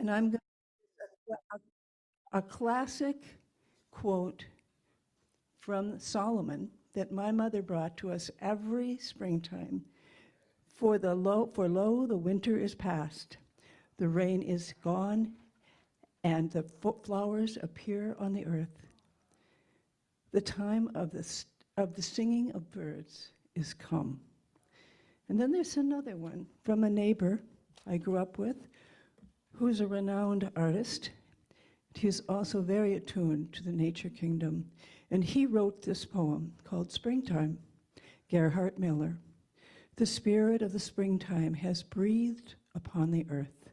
And I'm going to a classic quote from Solomon that my mother brought to us every springtime. For lo, the winter is past, the rain is gone, and the flowers appear on the earth. The time of the singing of birds is come. And then there's another one from a neighbor I grew up with, who's a renowned artist. He's also very attuned to the nature kingdom. And he wrote this poem called Springtime, Gerhard Miller. The spirit of the springtime has breathed upon the earth.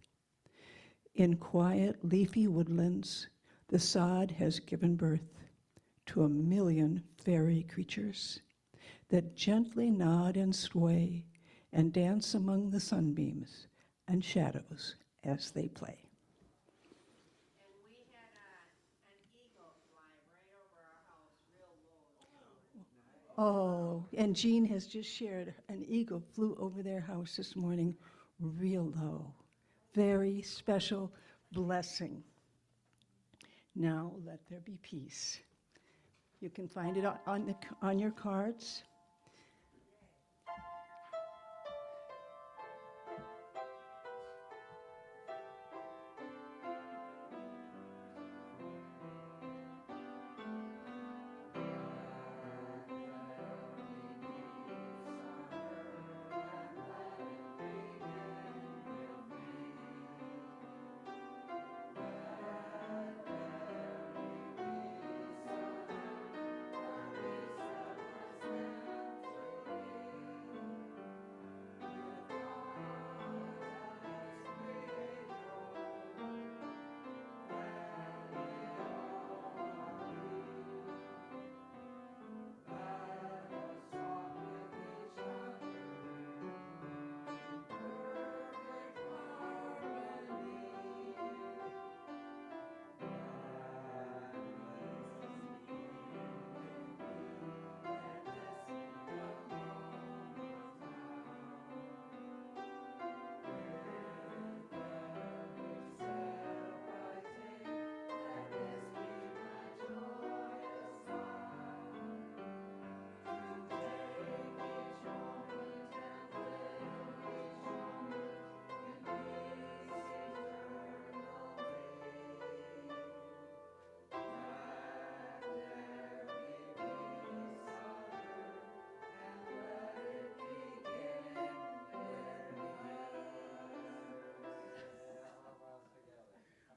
In quiet, leafy woodlands, the sod has given birth to 1,000,000 fairy creatures that gently nod and sway and dance among the sunbeams and shadows as they play. And we had an eagle fly right over our house, real low. Oh, and Jean has just shared an eagle flew over their house this morning, real low. Very special blessing. Now let there be peace. You can find it on your cards.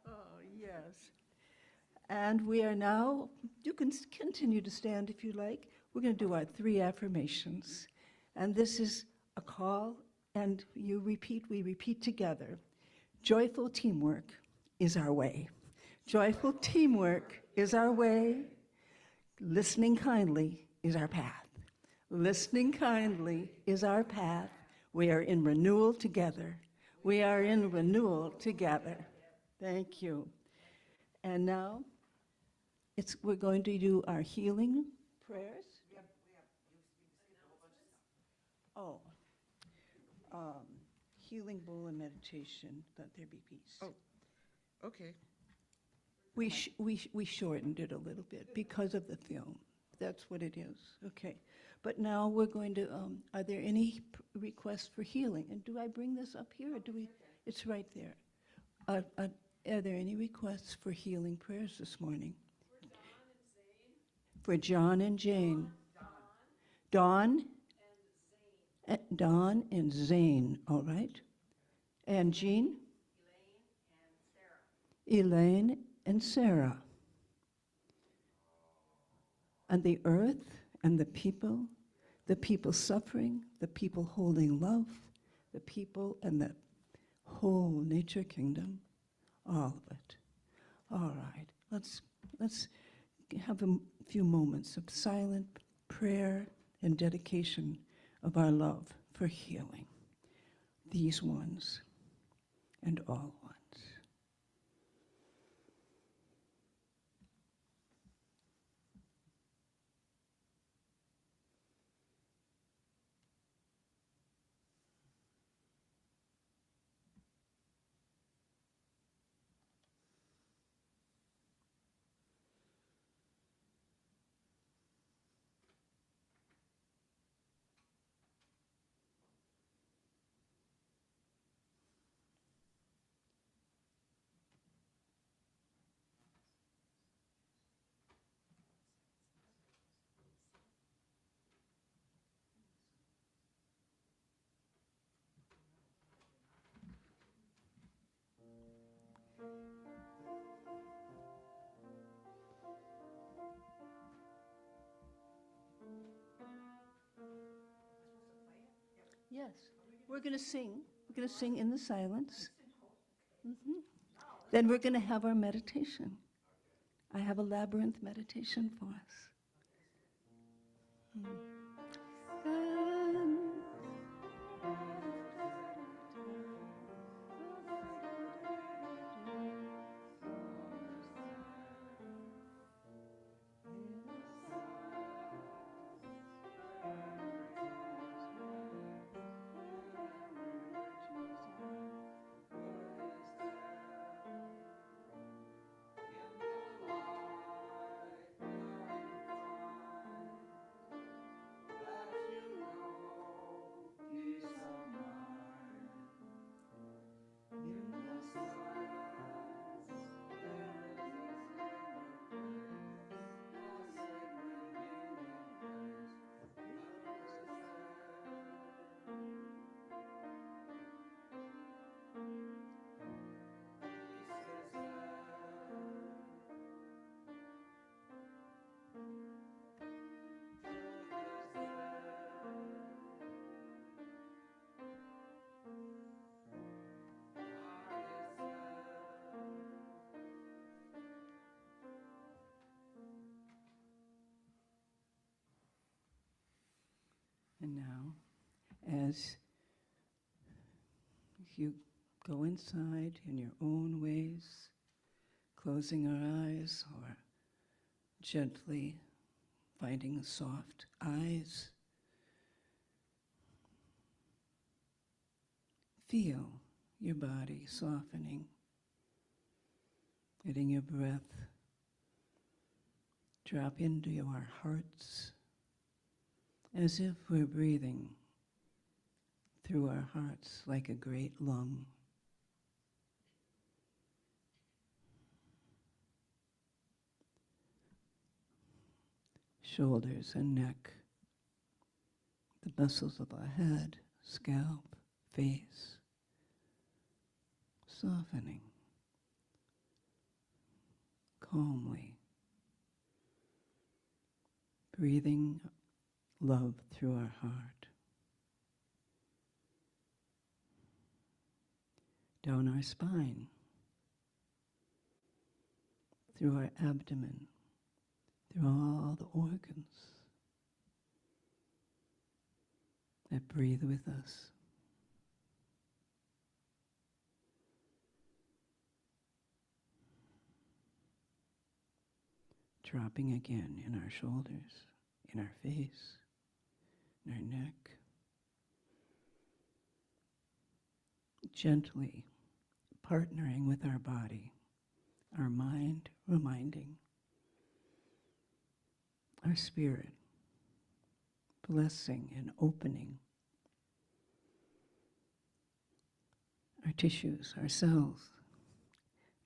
Oh, yes. And we are now, you can continue to stand if you like. We're going to do our 3 affirmations. And this is a call, and we repeat together. Joyful teamwork is our way. Joyful teamwork is our way. Listening kindly is our path. Listening kindly is our path. We are in renewal together. We are in renewal together. Thank you. And now, we're going to do our healing prayers. We skipped a whole bunch of stuff. Oh, healing bowl and meditation, let there be peace. Oh, okay. We shortened it a little bit because of the film. That's what it is. Okay. But now we're going to, are there any requests for healing? And do I bring this up here or do we? It's right there. Are there any requests for healing prayers this morning? For John and Jane. Dawn and Zane, all right. And Jean? Elaine and Sarah. And the earth and the people suffering, the people holding love, the people and the whole nature kingdom, all of it. All right, let's have a few moments of silent prayer and dedication of our love for healing these ones and all ones. Yes, we're going to sing. We're going to sing in the silence. Mhm. Then we're going to have our meditation. I have a labyrinth meditation for us. And now, as you go inside in your own ways, closing our eyes or gently finding soft eyes, feel your body softening, letting your breath drop into our hearts as if we're breathing through our hearts like a great lung. Shoulders and neck, the muscles of the head, scalp, face, softening calmly, breathing love through our heart, down our spine, through our abdomen, through all the organs that breathe with us. Dropping again in our shoulders, in our face, in our neck. Gently partnering with our body, our mind reminding, our spirit blessing and opening, our tissues, our cells,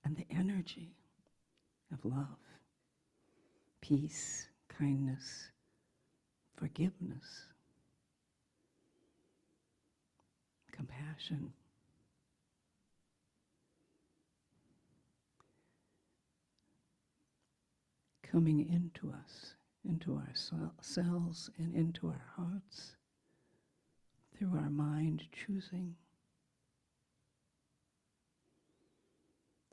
and the energy of love, peace, kindness, forgiveness, compassion. Coming into us, into our cells and into our hearts, through our mind choosing,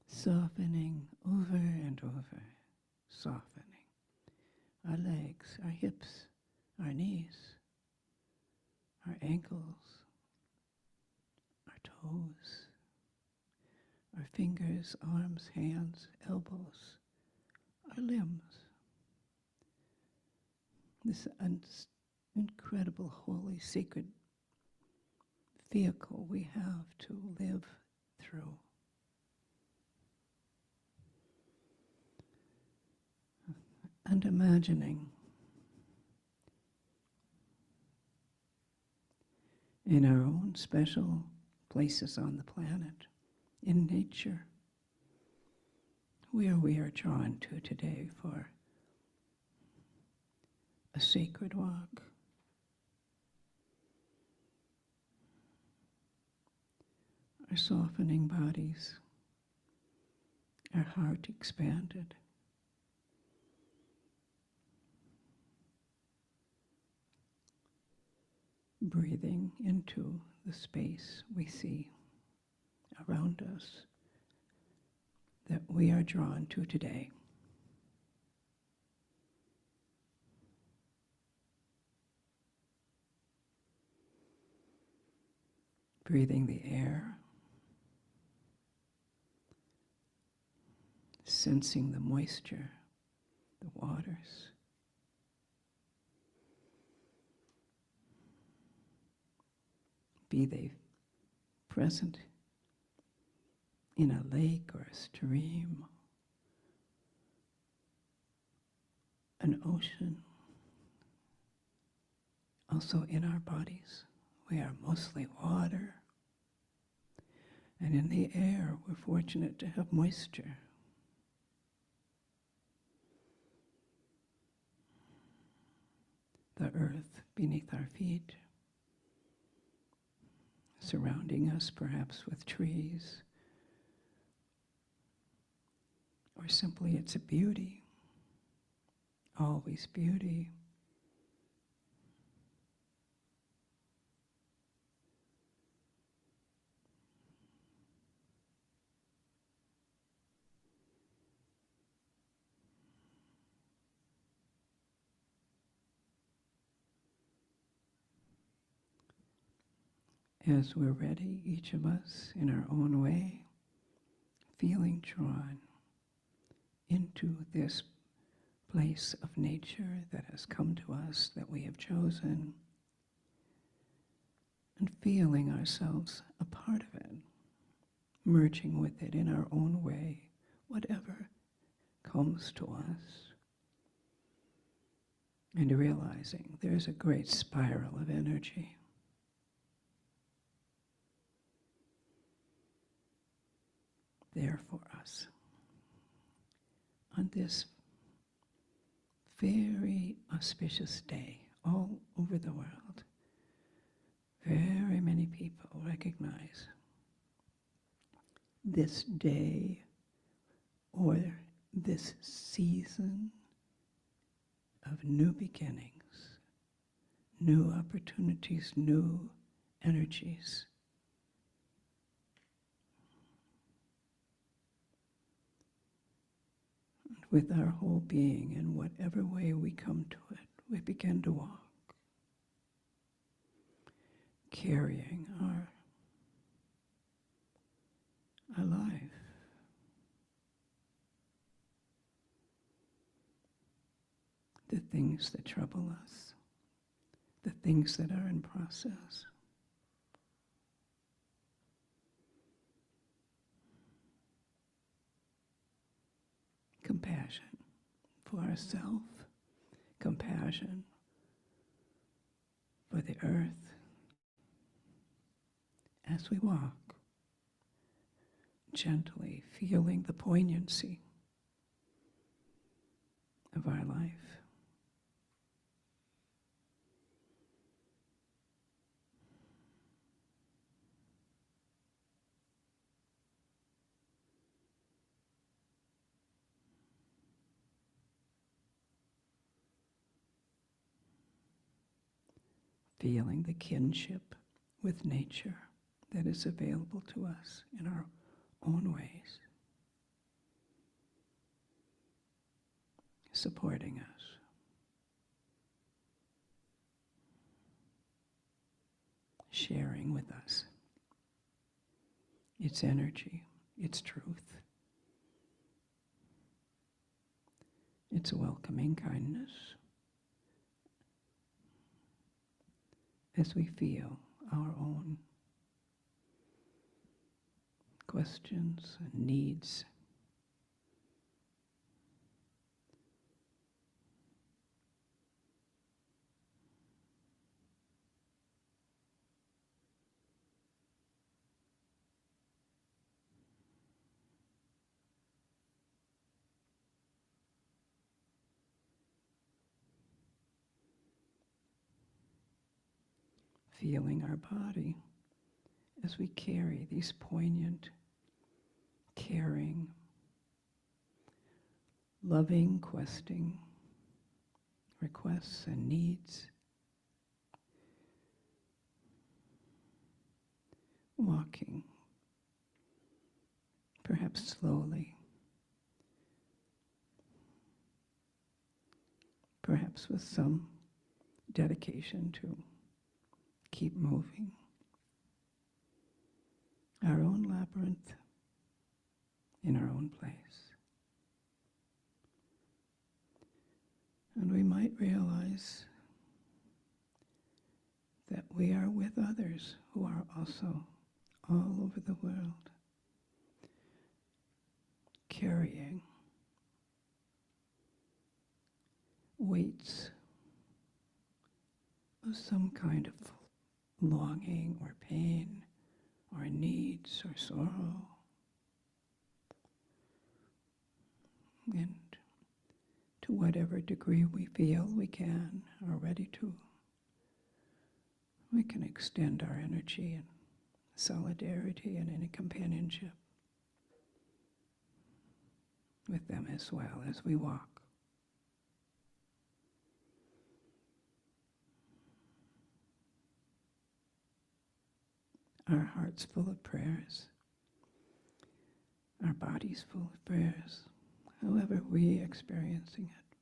softening over and over, softening our legs, our hips, our knees, our ankles, our toes, our fingers, arms, hands, elbows, our limbs. This incredible, holy, sacred vehicle we have to live through. And imagining in our own special places on the planet, in nature, where we are drawn to today for a sacred walk. Our softening bodies, our heart expanded. Breathing into the space we see around us that we are drawn to today. Breathing the air, sensing the moisture, the waters. Be they present in a lake or a stream, an ocean, also in our bodies. We are mostly water. And in the air, we're fortunate to have moisture. The earth beneath our feet, surrounding us perhaps with trees, or simply it's a beauty, always beauty. As we're ready, each of us in our own way, feeling drawn into this place of nature that has come to us, that we have chosen, and feeling ourselves a part of it, merging with it in our own way, whatever comes to us, and realizing there's a great spiral of energy. There for us on this very auspicious day all over the world. Very many people recognize this day or this season of new beginnings, new opportunities, new energies. With our whole being, in whatever way we come to it, we begin to walk, carrying our life. The things that trouble us, the things that are in process. Compassion for ourselves, compassion for the earth as we walk, gently feeling the poignancy of our life. Feeling the kinship with nature that is available to us in our own ways, supporting us. Sharing with us its energy, its truth, its welcoming kindness, as we feel our own questions and needs. Feeling our body as we carry these poignant, caring loving, questing requests and needs. Walking, perhaps slowly, perhaps with some dedication to keep moving. Our own labyrinth in our own place. And we might realize that we are with others who are also all over the world, carrying weights of some kind of longing or pain or needs or sorrow. And to whatever degree we feel we can, are ready to, we can extend our energy and solidarity and in a companionship with them as well as we walk. Our hearts full of prayers, our bodies full of prayers, however we are experiencing it.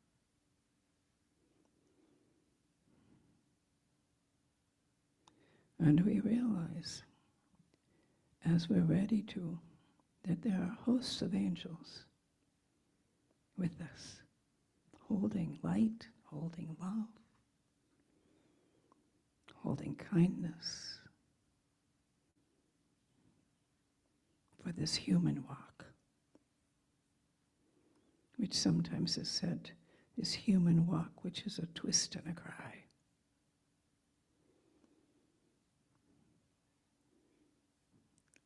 And we realize, as we're ready to, that there are hosts of angels with us, holding light, holding love, holding kindness for this human walk, which sometimes is said, this human walk, which is a twist and a cry.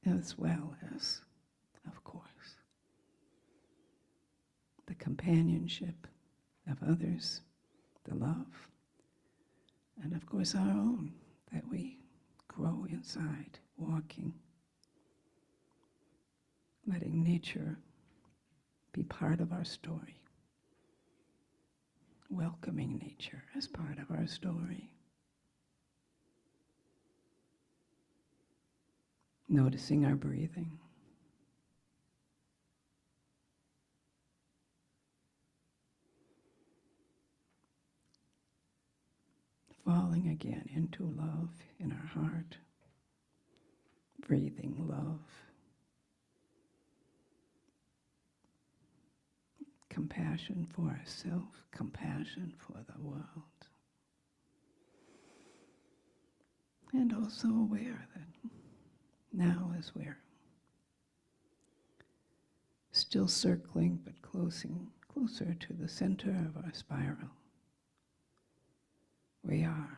As well as, of course, the companionship of others, the love, and of course our own, that we grow inside, walking, letting nature be part of our story, welcoming nature as part of our story. Noticing our breathing. Falling again into love in our heart. Breathing love. Compassion for ourselves, compassion for the world. And also aware that now, as we're still circling but closer to the center of our spiral, we are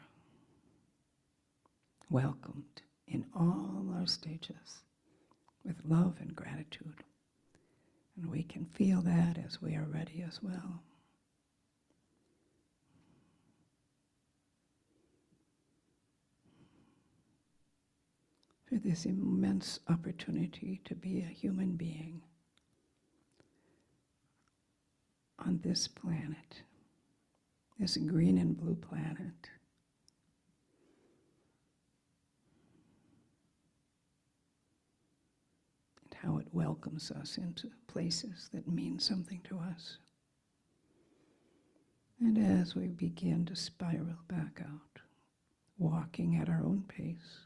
welcomed in all our stages with love and gratitude. And we can feel that as we are ready as well. For this immense opportunity to be a human being on this planet, this green and blue planet. And how it welcomes us into places that mean something to us. And as we begin to spiral back out, walking at our own pace,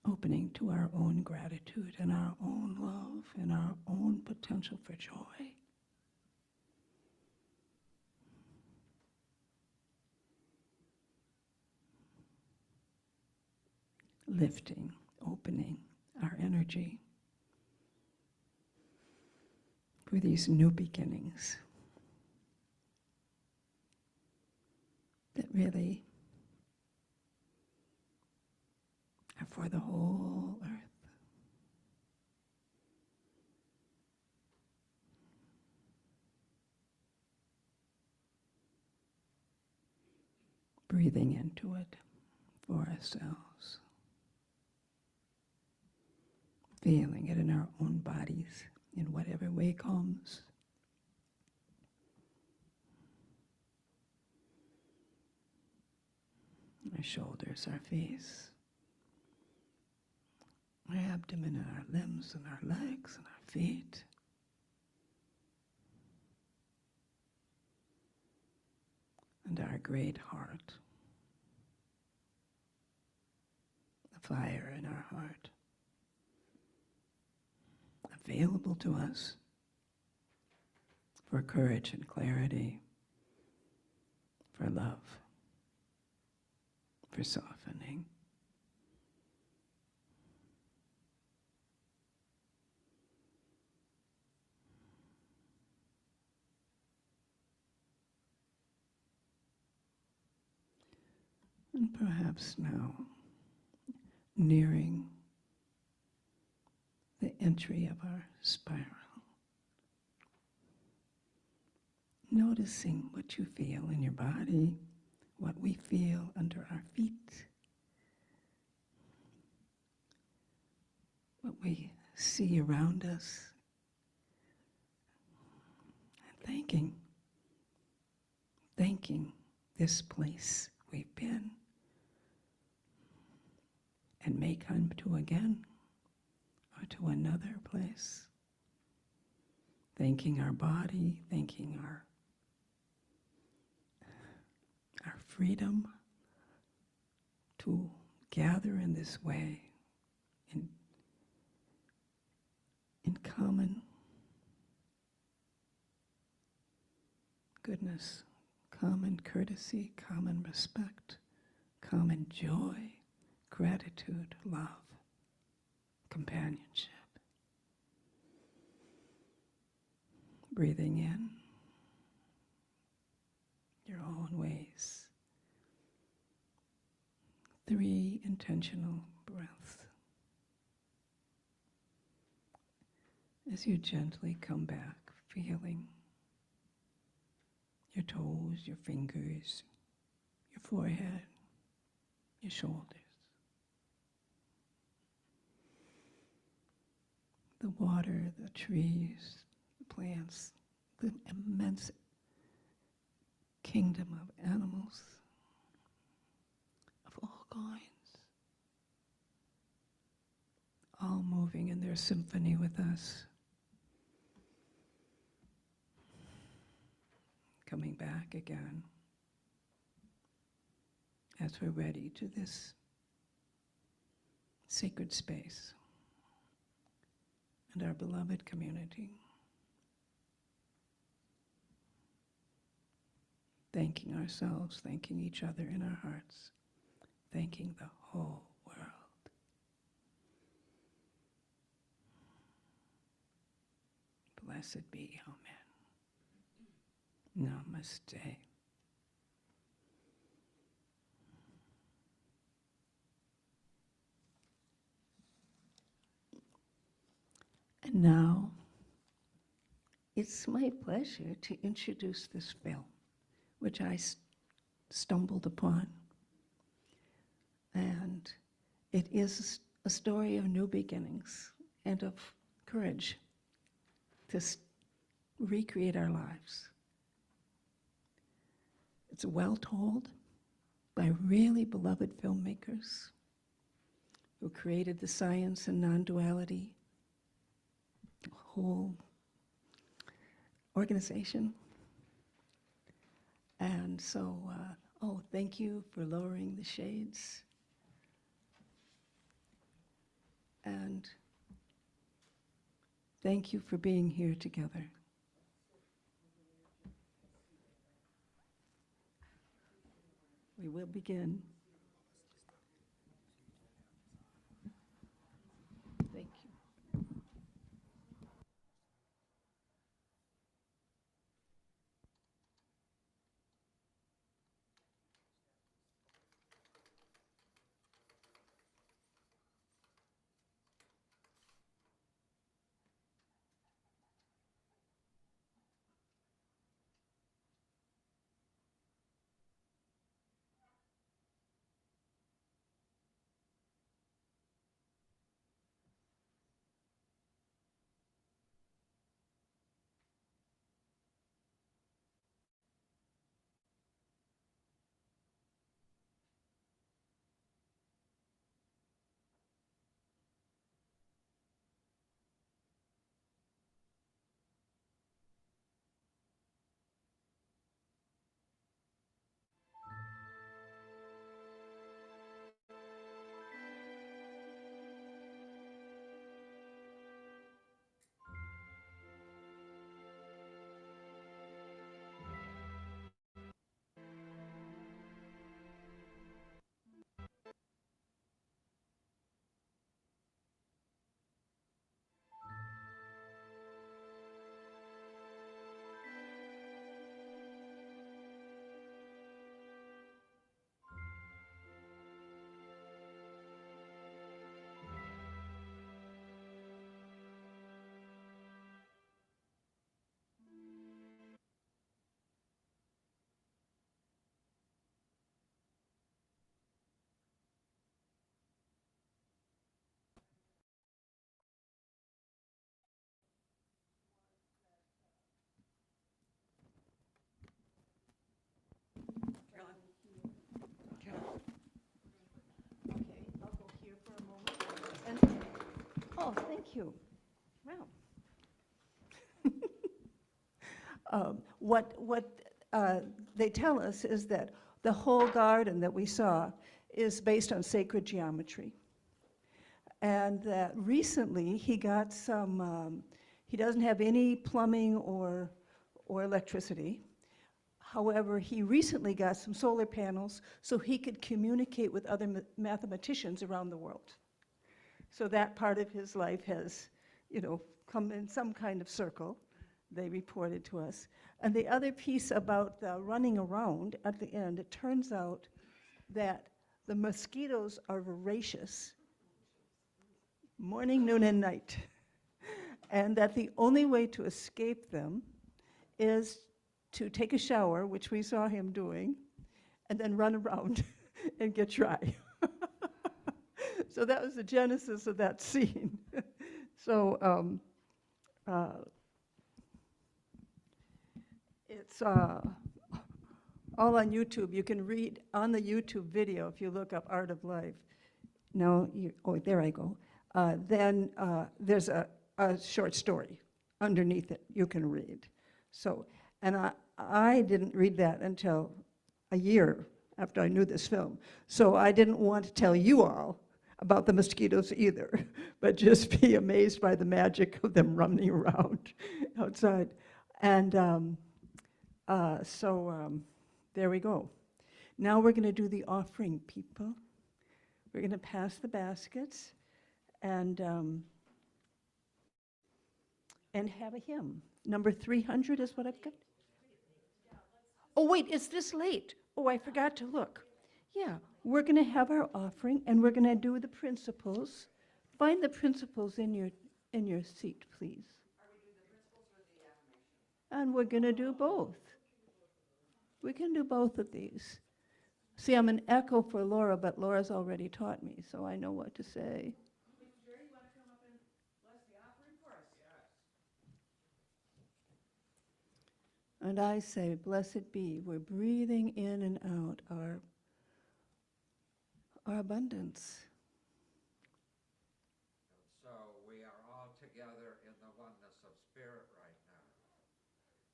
opening to our own gratitude and our own love and our own potential for joy. Lifting, opening our energy for these new beginnings that really are for the whole earth. Breathing into it for ourselves. feeling it in our own bodies in whatever way comes. Our shoulders, our face, our abdomen, and our limbs, and our legs, and our feet. And our great heart, the fire in our heart, available to us for courage and clarity, for love, for softening. And perhaps now, nearing the entry of our spiral, noticing what you feel in your body, what we feel under our feet, what we see around us, and thanking this place we've been, and may come to again, or to another place. Thanking our body, thanking our freedom to gather in this way, in common goodness, common courtesy, common respect, common joy, gratitude, love, companionship. Breathing in your own ways. 3 intentional breaths. As you gently come back, feeling your toes, your fingers, your forehead, your shoulders. The water, the trees, the plants, the immense kingdom of animals of all kinds, all moving in their symphony with us. Coming back again as we're ready to this sacred space and our beloved community. Thanking ourselves, thanking each other in our hearts, thanking the whole world. Blessed be, amen. Namaste. And now, it's my pleasure to introduce this film, which I stumbled upon. And it is a story of new beginnings and of courage to recreate our lives. It's well told by really beloved filmmakers who created the science and non-duality whole organization. And so, thank you for lowering the shades. And thank you for being here together. We will begin. Thank you. Oh, thank you. Wow. What they tell us is that the whole garden that we saw is based on sacred geometry. And that recently he got some, he doesn't have any plumbing or electricity. However, he recently got some solar panels so he could communicate with other mathematicians around the world. So that part of his life has, come in some kind of circle, they reported to us. And the other piece about the running around at the end, it turns out that the mosquitoes are voracious, morning, noon, and night. And that the only way to escape them is to take a shower, which we saw him doing, and then run around and get dry. So that was the genesis of that scene. So it's all on YouTube. You can read on the YouTube video if you look up Art of Life. No, oh, there I go. Then there's a short story underneath it you can read. So, and I didn't read that until a year after I knew this film. So I didn't want to tell you all about the mosquitoes either, but just be amazed by the magic of them running around outside. And there we go. Now we're going to do the offering, people. We're going to pass the baskets and have a hymn. Number 300 is what I've got. Oh, wait, it's this late. Oh, I forgot to look. Yeah, we're going to have our offering, and we're going to do the principles. Find the principles in your seat, please. Are we doing the principles or the affirmation? And we're going to do both. We can do both of these. See, I'm an echo for Laura, but Laura's already taught me, so I know what to say. Mr. Jerry, you want to come up and bless the offering for us? Yes. And I say, blessed be. We're breathing in and out our abundance. So we are all together in the oneness of spirit right now.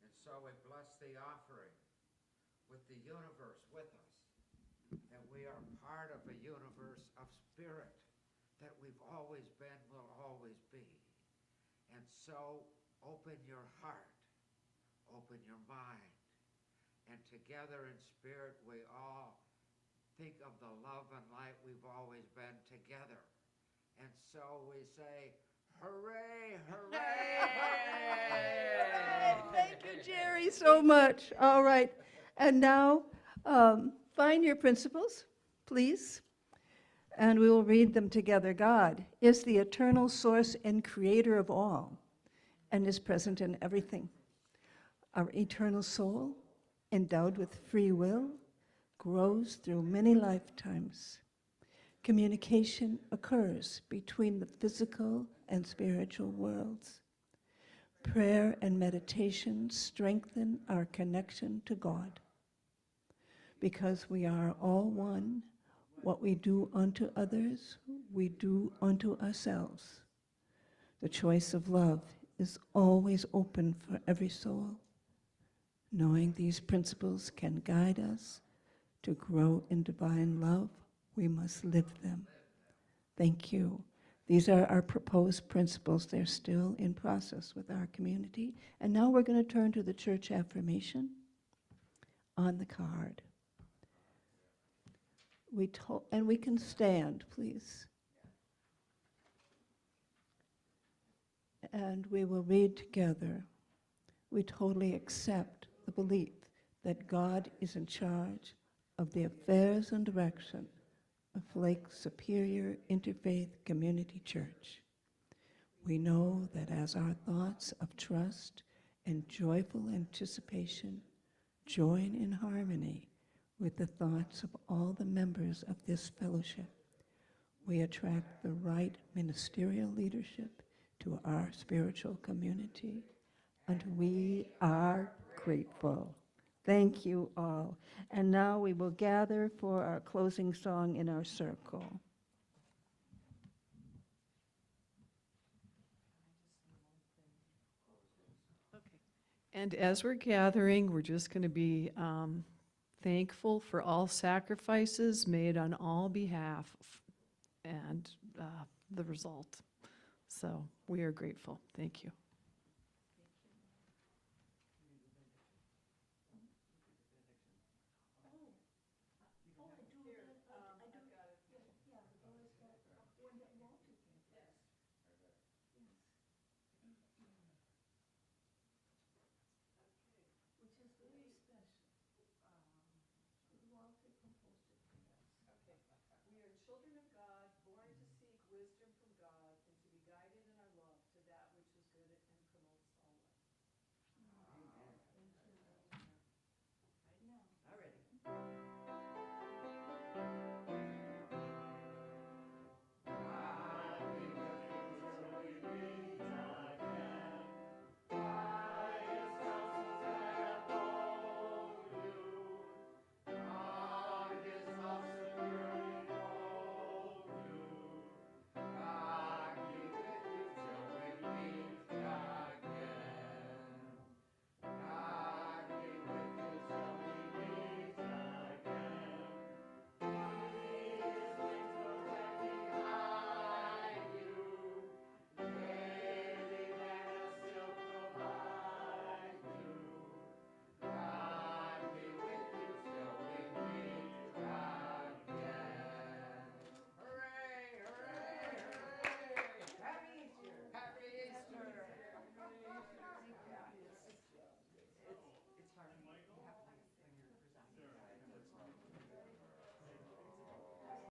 And so we bless the offering with the universe with us. That we are part of a universe of spirit that we've always been, will always be. And so open your heart, open your mind, and together in spirit we all think of the love and light we've always been together. And so we say, hooray, hooray! Hooray! Thank you, Jerry, so much. All right. And now, find your principles, please, and we will read them together. God is the eternal source and creator of all and is present in everything. Our eternal soul, endowed with free will, grows through many lifetimes. Communication occurs between the physical and spiritual worlds. Prayer and meditation strengthen our connection to God. Because we are all one, what we do unto others, we do unto ourselves. The choice of love is always open for every soul. Knowing these principles can guide us to grow in divine love, we must live them. Thank you. These are our proposed principles. They're still in process with our community. And now we're going to turn to the church affirmation on the card. And we can stand, please. And we will read together. We totally accept the belief that God is in charge of the affairs and direction of Lake Superior Interfaith Community Church. We know that as our thoughts of trust and joyful anticipation join in harmony with the thoughts of all the members of this fellowship, we attract the right ministerial leadership to our spiritual community, and we are grateful. Thank you all. And now we will gather for our closing song in our circle. And as we're gathering, we're just going to be thankful for all sacrifices made on all behalf and the result. So we are grateful. Thank you.